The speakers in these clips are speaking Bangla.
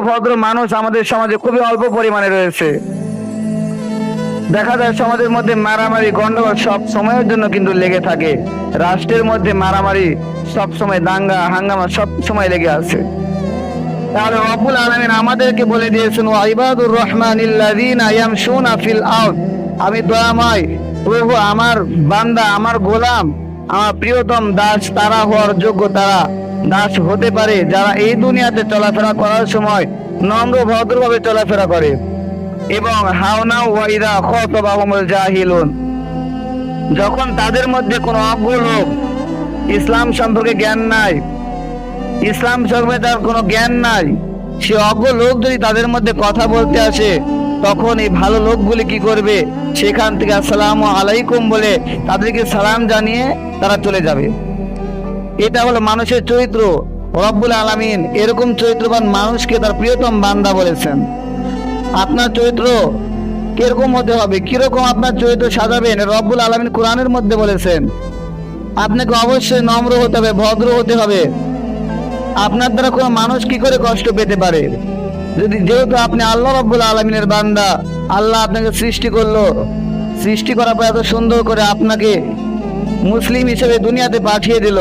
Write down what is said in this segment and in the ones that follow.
ভদ্র মানুষ আমাদের সমাজে খুবই অল্প পরিমাণে রয়েছে। দেখা যায় সমাজের মধ্যে মারামারি গন্ডগোল সব সময়ের জন্য কিন্তু লেগে থাকে। রাষ্ট্রের মধ্যে মারামারি সব সময়, দাঙ্গা হাঙ্গামা সব সময় লেগে আছে। তাহলে রব্বুল আলামিন আমাদেরকে বলে দিয়েছেন, ওয়া ইবাদুর রহমানিল্লাযীনা ইয়ামশুনা ফিল আরদ, আমি দয়াময় প্রভু, আমার বান্দা, আমার গোলাম, আমার প্রিয়তম দাস তারা হওয়ার যোগ্য, তারা দাস হতে পারে যারা এই দুনিয়াতে চলাফেরা করার সময় নম্র ভদ্রভাবে চলাফেরা করে এবং হাওনা ওয়া ইযা খাতাবাহুমুল জাহিলুন, যখন তাদের মধ্যে কোনো অজ্ঞ লোক, ইসলাম সম্পর্কে জ্ঞান নাই, ইসলাম সম্পর্কে তার কোনো জ্ঞান নাই, সে অজ্ঞ লোক যদি তাদের মধ্যে কথা বলতে আসে, তখন এই ভালো লোকগুলি কি করবে, সেখান থেকে আসসালামু আলাইকুম বলে তাদেরকে সালাম জানিয়ে তারা চলে যাবে। এটা হলো মানুষের চরিত্র। রব্বুল আলামিন এরকম চরিত্রবান মানুষকে তার প্রিয়তম বান্দা বলেছেন। আপনার চরিত্র কিরকম হতে হবে, কিরকম আপনার চরিত্র সাজাবেন, রব্বুল আলামিন কোরআনের মধ্যে বলেছেন। আপনাকে অবশ্যই নম্র হতে হবে, ভদ্র হতে হবে। আপনার দ্বারা কোনো মানুষ কি করে কষ্ট পেতে পারে? যেহেতু আপনি আল্লাহ রব্বুল আলামিনের বান্দা, আল্লাহ আপনাকে সৃষ্টি করলো, সৃষ্টি করার পর এত সুন্দর করে আপনাকে মুসলিম হিসেবে দুনিয়াতে পাঠিয়ে দিল,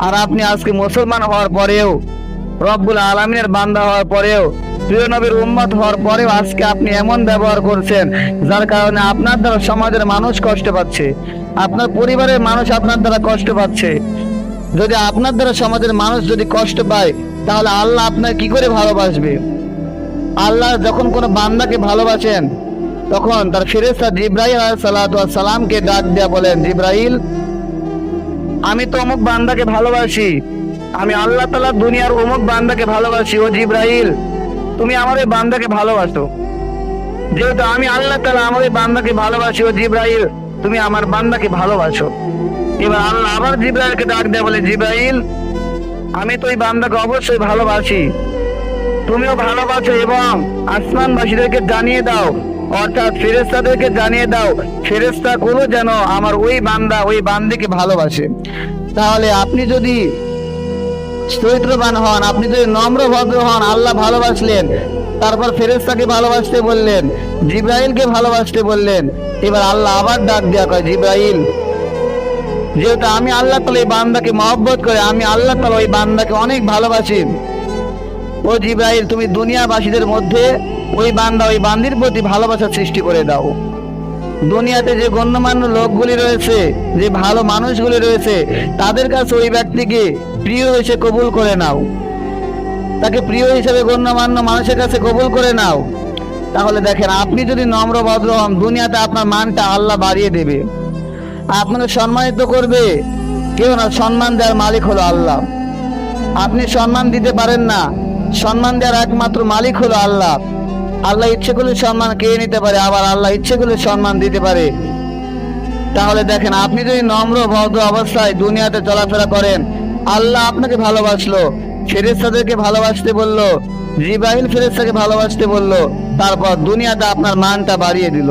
আর আপনি আজকে মুসলমান হওয়ার পরেও, রব্বুল আলামিনের বান্দা হওয়ার পরেও, প্রিয় নবীর উম্মত হওয়ার পরেও আজকে আপনি এমন ব্যবহার করছেন যার কারণে আপনার দ্বারা সমাজের মানুষ কষ্ট পাচ্ছে, আপনার পরিবারের মানুষ আপনার দ্বারা কষ্ট পাচ্ছে। যদি আপনার দ্বারা সমাজের মানুষ যদি কষ্ট পায়, তাহলে আল্লাহ আপনাকে কি করে ভালোবাসবে? আল্লাহ যখন কোনো বান্দাকে ভালোবাসেন, তখন তার ফেরেশতা জিবরাইল আলাইহিস সালাতু ওয়াস সালামকে ডাক দেয়া বলেন, জিবরাইল, আমি তো অমুক বান্দাকে ভালোবাসি, আমি আল্লাহ তাআলা দুনিয়ার অমুক বান্দাকে ভালোবাসি, ও জিবরাইল তুমি আমার এই বান্দাকে ভালোবাসো। যেহেতু আমি আল্লাহ তাআলা আমার এই বান্দাকে ভালোবাসি, ও জিবরাইল তুমি আমার বান্দাকে ভালোবাসো। এবার আল্লাহ আবার জিবরাইলকে ডাক দেয়া বলে, জিবরাইল আমি তো এই বান্দাকে অবশ্যই ভালোবাসি, তুমিও ভালোবাসো, এবং আসমানবাসীদেরকে জানিয়ে দাও, অর্থাৎ ফেরেশতাদেরকে জানিয়ে দাও, ফেরেশতাগুলো যেন আমার ওই বান্দা, ওই বান্দিকে ভালোবাসে। তাহলে আপনি যদি চরিত্রবান হন, আপনি যদি নম্র ভদ্র হন, আল্লাহ ভালোবাসলেন, তারপর ফেরেশতাকে ভালোবাসতে বললেন, জিবরাইলকে ভালোবাসতে বললেন। এবার আল্লাহ আবার ডাক দেয়া কয়, জিবরাইল যেহেতু আমি আল্লাহ তাআলা এই বান্দাকে মহব্বত করে, আমি আল্লাহ তাআলা ওই বান্দাকে অনেক ভালোবাসি, ও জিবরাইল তুমি দুনিয়াবাসীদের মধ্যে ওই বান্দা, ওই বান্দির প্রতি ভালোবাসা সৃষ্টি করে দাও। দুনিয়াতে যে গণ্যমান্য লোকগুলি রয়েছে, যে ভালো মানুষগুলি রয়েছে, তাদের কাছে ওই ব্যক্তিকে প্রিয় হিসেবে কবুল করে নাও, তাকে প্রিয় হিসেবে গণ্যমান্য মানুষের কাছে কবুল করে নাও। তাহলে দেখেন, আপনি যদি নম্র ভদ্র হন, দুনিয়াতে আপনার মানটা আল্লাহ বাড়িয়ে দেবে, আপনাকে সম্মানিত করবে। কেউ না, সম্মান দেওয়ার মালিক হলো আল্লাহ। আপনি সম্মান দিতে পারেন না, সম্মান দেওয়ার একমাত্র মালিক হলো আল্লাহ। আল্লাহ ইচ্ছে করলে সম্মান কেড়ে নিতে পারে, আবার আল্লাহ ইচ্ছে করলে সম্মান দিতে পারে। তাহলে দেখেন, আপনি যদি নম্র ভদ্র অবস্থায় দুনিয়াতে চলাফেরা করেন, আল্লাহ আপনাকে ভালোবাসলো, ফেরেশতাদেরকে ভালোবাসতে বললো, জিবরাইল ফেরেশতাকে ভালোবাসতে বললো, তারপর দুনিয়াতে আপনার মানটা বাড়িয়ে দিল।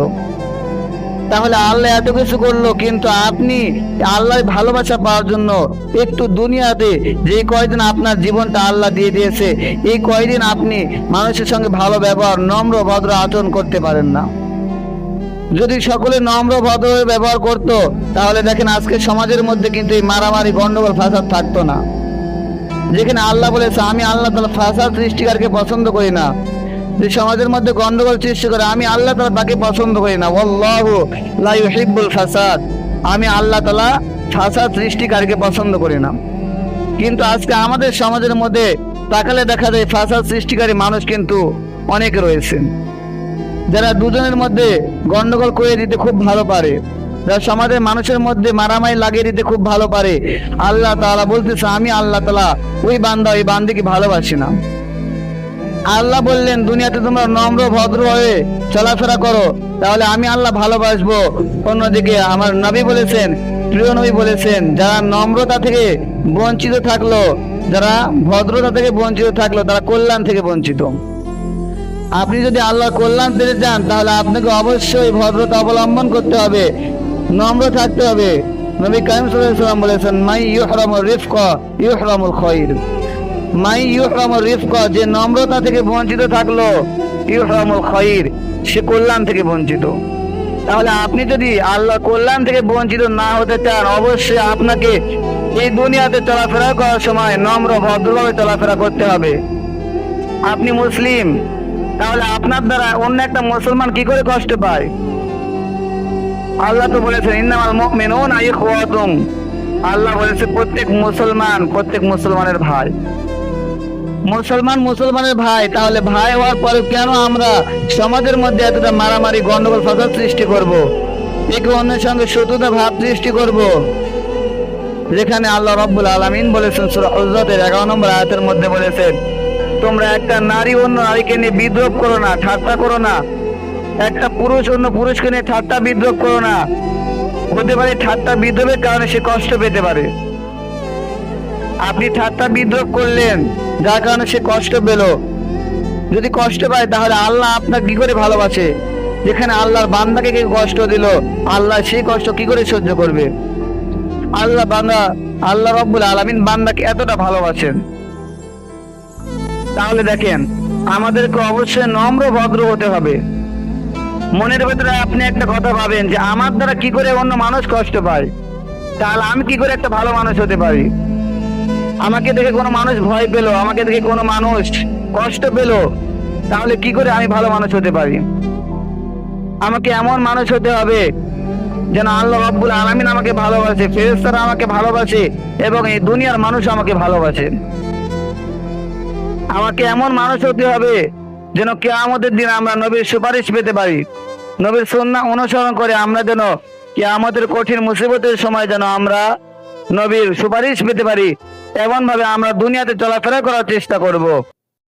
তাহলে আল্লাহ এত কিছু করলো, কিন্তু আপনি আল্লাহর ভালোবাসা পাওয়ার জন্য একটু দুনিয়াতে যে কয়দিন আপনার জীবনটা আল্লাহ দিয়ে দিয়েছে, এই কয়দিন আপনি মানুষের সঙ্গে ভালো ব্যবহার, নম্র ভদ্র আচরণ করতে পারেন না। যদি সকলে নম্র ভদ্র ব্যবহার করত, তাহলে দেখেন আজকে সমাজের মধ্যে কিন্তু এই মারামারি গন্ডগোল ফাসাদ থাকতো না। যেখানে আল্লাহ বলেছে, আমি আল্লাহ তাআলা ফাসাদ সৃষ্টিকারকে পছন্দ করি না, যে সমাজের মধ্যে গন্ডগোল সৃষ্টি করে, আমি আল্লাহ তাআলা তাকে পছন্দ করি না। ওয়াল্লাহু লা ইউহিব্বুল ফাসাদ, আমি আল্লাহ তাআলা ফাসাদ সৃষ্টিকারীকে পছন্দ করি না। কিন্তু আজকে আমাদের সমাজের মধ্যে তাকালে দেখা যায় ফাসাদ সৃষ্টিকারী মানুষ কিন্তু অনেক রয়েছে, যারা দুজনের মধ্যে গন্ডগোল করে দিতে খুব ভালো পারে, যারা সমাজের মানুষের মধ্যে মারামারি লাগিয়ে দিতে খুব ভালো পারে। আল্লাহ তাআলা বলতেছে, আমি আল্লাহ তাআলা ওই বান্দা, ওই বান্দিকে ভালোবাসি না। আল্লাহ বললেন, দুনিয়াতে তোমরা নম্র ভদ্র হয়ে চলাফেরা করো, তাহলে আমি আল্লাহ ভালোবাসবো। অন্যদিকে আমার নবী বলেছেন, প্রিয় নবী বলেছেন, যারা নম্রতা থেকে বঞ্চিত থাকলো, যারা ভদ্রতা থেকে বঞ্চিত থাকলো, তারা কল্যাণ থেকে বঞ্চিত। আপনি যদি আল্লাহর কল্যাণ পেতে চান, তাহলে আপনাকে অবশ্যই ভদ্রতা অবলম্বন করতে হবে, নম্র থাকতে হবে। নবী কারীম সাল্লাল্লাহু আলাইহি ওয়াসাল্লাম বলেছেন, মাই ইউহরামুর রিফকা ইউহরামুল খায়র, মাই ইউহরামুর রিফকা, যে নম্রতা থেকে বঞ্চিত থাকলো, ইউহরামুল খায়র, সে কল্যাণ থেকে বঞ্চিত। তাহলে আপনি যদি আল্লাহ কল্যাণ থেকে বঞ্চিত না হতে চান, অবশ্যই আপনাকে এই দুনিয়াতে চলাফেরা করার সময় নম্র ভদ্রভাবে চলাফেরা করতে হবে। আপনি মুসলিম, তাহলে আপনার দ্বারা অন্য একটা মুসলমান কি করে কষ্ট পায়? আল্লাহ তো বলেছেন ইন্নামাল মুমিনুনা ইখওয়াতুন, আল্লাহ বলেছে প্রত্যেক মুসলমানের ভাই। মুসলমানের ভাই, তাহলে ভাই হওয়ার পরে কেন আমরা সমাজের মধ্যে এতটা মারামারি, গন্ডগোল, ফাসাদ সৃষ্টি করব, একে অন্যের সঙ্গে শত্রুতা ভাব সৃষ্টি করব? যেখানে আল্লাহ রাব্বুল আলামিন বলেছেন সূরা হুজরাতের 11 নম্বর আয়াতের মধ্যে বলেছেন, তোমরা একটা নারী অন্য নারীকে নিয়ে বিদ্রোহ করো না, ঠাট্টা করো না। একটা পুরুষ অন্য পুরুষকে নিয়ে ঠাট্টা বিদ্রোহ করো না। হতে পারে ঠাট্টা বিদ্রোহের কারণে সে কষ্ট পেতে পারে। আপনি ঠাট্টা বিদ্রোহ করলেন, যার কারণে সে কষ্ট পেল। যদি কষ্ট পায়, তাহলে আল্লাহ আপনাকে কি করে ভালোবাসে? যেখানে আল্লাহর বান্দাকে কেউ কষ্ট দিল, আল্লাহ সেই কষ্ট কি করে সহ্য করবে? আল্লাহ রাব্বুল আলামিন বান্দাকে এতটা ভালোবাসেন। তাহলে দেখেন, আমাদেরকে অবশ্যই নম্র ভদ্র হতে হবে। মনের ভেতরে আপনি একটা কথা ভাবেন যে আমার দ্বারা কি করে অন্য মানুষ কষ্ট পায়, তাহলে আমি কি করে একটা ভালো মানুষ হতে পারি? আমাকে দেখে কোনো মানুষ ভয় পেল, আমাকে দেখে কোনো মানুষ কষ্ট পেল, তাহলে কি করে আমি ভালো মানুষ হতে পারি? আমাকে এমন মানুষ হতে হবে যেন আল্লাহ রাব্বুল আলামিন আমাকে ভালোবাসে, ফেরেশতারা আমাকে ভালোবাসে, এবং এই দুনিয়ার মানুষ আমাকে ভালোবাসে। আমাকে এমন মানুষ হতে হবে যেন কিয়ামতের দিন আমরা নবীর সুপারিশ পেতে পারি। নবীর সুন্নাহ অনুসরণ করে আমরা যেন কিয়ামতের কঠিন মুসিবতের সময় যেন আমরা নবীর সুপারিশ পেতে পারি। এমন ভাবে আমরা দুনিয়াতে চলাফেরা করার চেষ্টা করব।